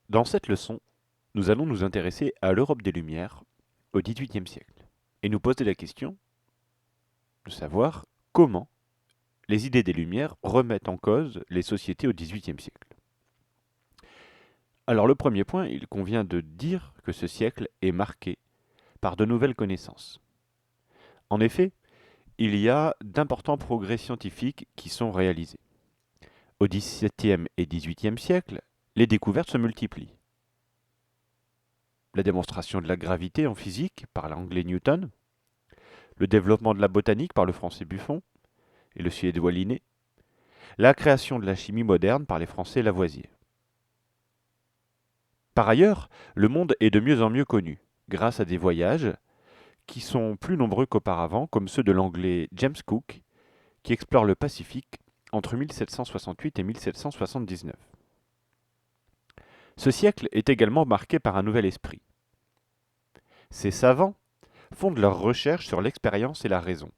Dans cette leçon, nous allons nous intéresser à l'Europe des Lumières au XVIIIe siècle et nous poser la question de savoir comment les idées des Lumières remettent en cause les sociétés au XVIIIe siècle. Alors le premier point, il convient de dire que ce siècle est marqué par de nouvelles connaissances. En effet, il y a d'importants progrès scientifiques qui sont réalisés. Au XVIIe et XVIIIe siècle, les découvertes se multiplient. La démonstration de la gravité en physique par l'anglais Newton, le développement de la botanique par le français Buffon et le suédois Linné, la création de la chimie moderne par les français Lavoisier. Par ailleurs, le monde est de mieux en mieux connu, grâce à des voyages qui sont plus nombreux qu'auparavant, comme ceux de l'anglais James Cook, qui explore le Pacifique entre 1768 et 1779. Ce siècle est également marqué par un nouvel esprit. Ces savants fondent leurs recherches sur l'expérience et la raison.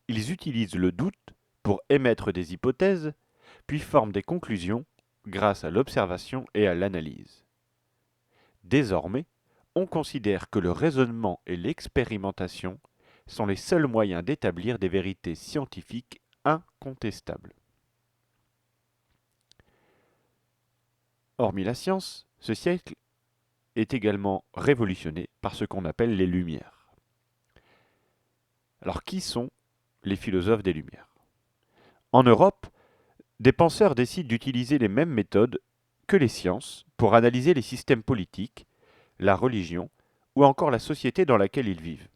Ils utilisent le doute pour émettre des hypothèses, puis forment des conclusions grâce à l'observation et à l'analyse. Désormais, on considère que le raisonnement et l'expérimentation sont les seuls moyens d'établir des vérités scientifiques incontestables. Hormis la science, ce siècle est également révolutionné par ce qu'on appelle les Lumières. Alors qui sont les philosophes des Lumières? En Europe, des penseurs décident d'utiliser les mêmes méthodes que les sciences pour analyser les systèmes politiques, la religion ou encore la société dans laquelle ils vivent.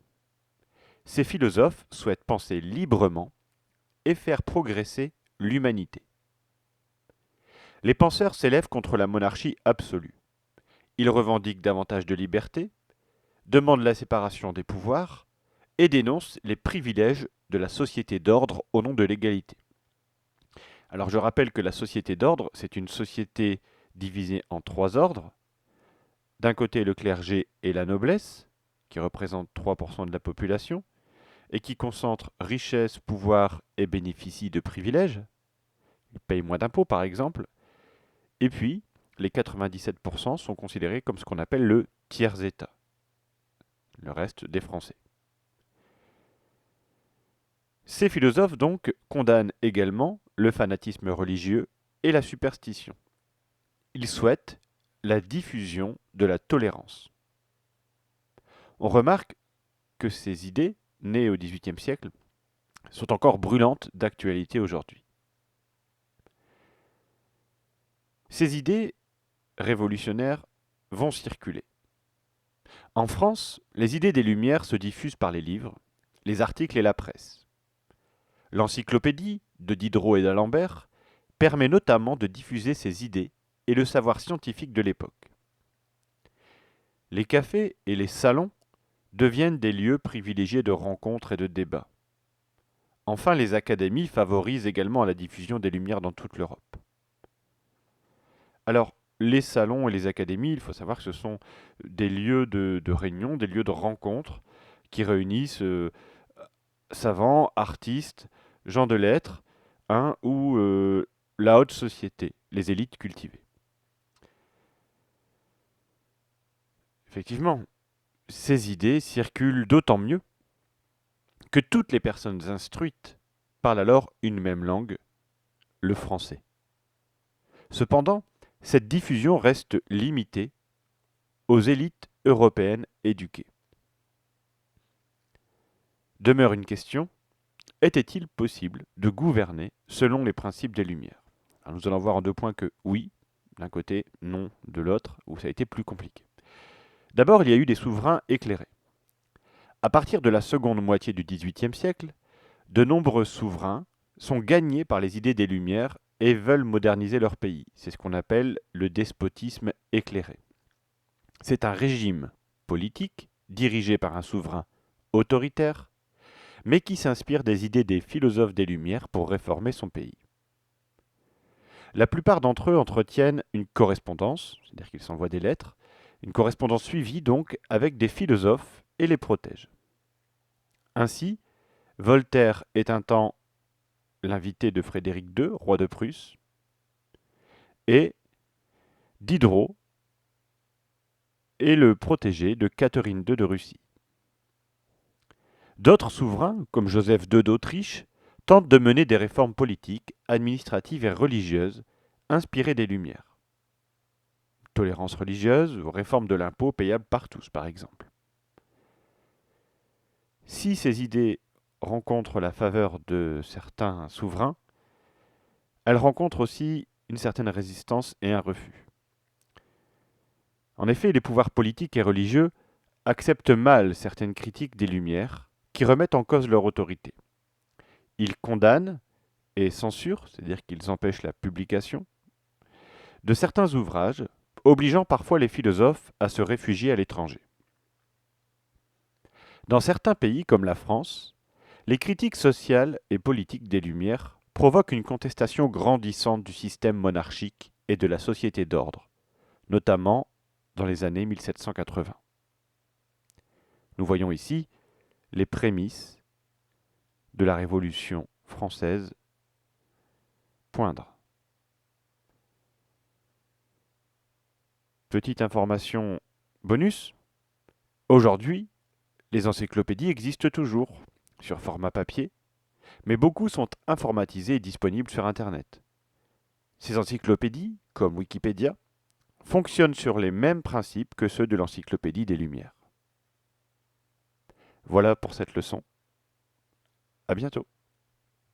Ces philosophes souhaitent penser librement et faire progresser l'humanité. Les penseurs s'élèvent contre la monarchie absolue. Ils revendiquent davantage de liberté, demandent la séparation des pouvoirs et dénoncent les privilèges de la société d'ordre au nom de l'égalité. Alors je rappelle que la société d'ordre, c'est une société divisée en trois ordres. D'un côté, le clergé et la noblesse, qui représentent 3% de la population, et qui concentrent richesse, pouvoir et bénéficient de privilèges. Ils payent moins d'impôts, par exemple. Et puis, les 97% sont considérés comme ce qu'on appelle le tiers-État, le reste des Français. Ces philosophes, donc, condamnent également le fanatisme religieux et la superstition. Ils souhaitent la diffusion de la tolérance. On remarque que ces idées, nées au XVIIIe siècle, sont encore brûlantes d'actualité aujourd'hui. Ces idées révolutionnaires vont circuler. En France, les idées des Lumières se diffusent par les livres, les articles et la presse. L'encyclopédie de Diderot et d'Alembert permet notamment de diffuser ces idées et le savoir scientifique de l'époque. Les cafés et les salons deviennent des lieux privilégiés de rencontres et de débats. Enfin, les académies favorisent également la diffusion des Lumières dans toute l'Europe. Alors, les salons et les académies, il faut savoir que ce sont des lieux de réunion, des lieux de rencontre qui réunissent savants, artistes, gens de lettres, hein, ou la haute société, les élites cultivées. Effectivement, ces idées circulent d'autant mieux que toutes les personnes instruites parlent alors une même langue, le français. Cependant, cette diffusion reste limitée aux élites européennes éduquées. Demeure une question: était-il possible de gouverner selon les principes des Lumières? Alors nous allons voir en deux points que oui, d'un côté, non de l'autre, où ça a été plus compliqué. D'abord, il y a eu des souverains éclairés. À partir de la seconde moitié du XVIIIe siècle, de nombreux souverains sont gagnés par les idées des Lumières et veulent moderniser leur pays. C'est ce qu'on appelle le despotisme éclairé. C'est un régime politique dirigé par un souverain autoritaire, mais qui s'inspire des idées des philosophes des Lumières pour réformer son pays. La plupart d'entre eux entretiennent une correspondance, c'est-à-dire qu'ils s'envoient des lettres, une correspondance suivie donc avec des philosophes et les protègent. Ainsi, Voltaire est un temps l'invité de Frédéric II, roi de Prusse, et Diderot et le protégé de Catherine II de Russie. D'autres souverains, comme Joseph II d'Autriche, tentent de mener des réformes politiques, administratives et religieuses inspirées des Lumières. Tolérance religieuse ou réforme de l'impôt payable par tous, par exemple. Si ces idées rencontrent la faveur de certains souverains, elles rencontrent aussi une certaine résistance et un refus. En effet, les pouvoirs politiques et religieux acceptent mal certaines critiques des Lumières qui remettent en cause leur autorité. Ils condamnent et censurent, c'est-à-dire qu'ils empêchent la publication, de certains ouvrages, obligeant parfois les philosophes à se réfugier à l'étranger. Dans certains pays comme la France, les critiques sociales et politiques des Lumières provoquent une contestation grandissante du système monarchique et de la société d'ordre, notamment dans les années 1780. Nous voyons ici les prémices de la Révolution française poindre. Petite information bonus, aujourd'hui, les encyclopédies existent toujours, sur format papier, mais beaucoup sont informatisées et disponibles sur Internet. Ces encyclopédies, comme Wikipédia, fonctionnent sur les mêmes principes que ceux de l'Encyclopédie des Lumières. Voilà pour cette leçon. À bientôt.